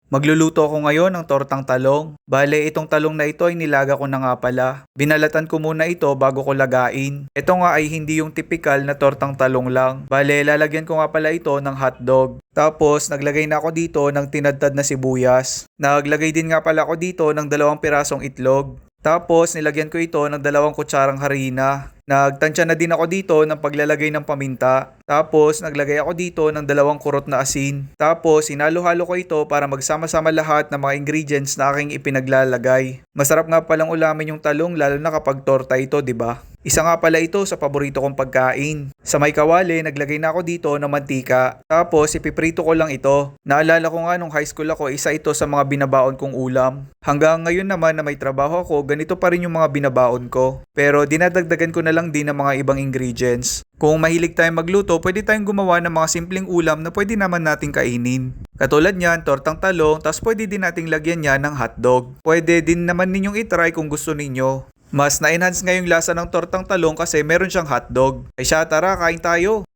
Magluluto ako ngayon ng tortang talong. Bale, itong talong na ito ay nilaga ko na nga pala. Binalatan ko muna ito bago ko lagain. Ito nga ay hindi yung typical na tortang talong lang. Bale, lalagyan ko nga pala ito ng hotdog. Tapos, naglagay na ako dito ng tinadtad na sibuyas. Naglagay din nga pala ako dito ng 2 pirasong itlog. Tapos, nilagyan ko ito ng 2 kutsarang harina. Nagtansya na din ako dito ng paglalagay ng paminta. Tapos, naglagay ako dito ng 2 kurot na asin. Tapos, hinalo-halo ko ito para magsama-sama lahat ng mga ingredients na aking ipinaglalagay. Masarap nga palang ulamin yung talong lalo na kapag torta ito, 'di ba? Isa nga pala ito sa paborito kong pagkain. Sa may kawali, naglagay na ako dito ng mantika. Tapos, ipiprito ko lang ito. Naalala ko nga nung high school ako, isa ito sa mga binabaon kong ulam. Hanggang ngayon naman na may trabaho ako, ganito pa rin yung mga binabaon ko. Pero dinadagdagan ko na lang din ng mga ibang ingredients. Kung mahilig tayong magluto, pwede tayong gumawa ng mga simpleng ulam na pwede naman nating kainin. Katulad niyan, tortang talong, tapos pwede din nating lagyan niyan ng hotdog. Pwede din naman ninyong itry kung gusto ninyo. Mas na-enhance nga yung lasa ng tortang talong kasi meron siyang hotdog. Ay siya, tara, kain tayo!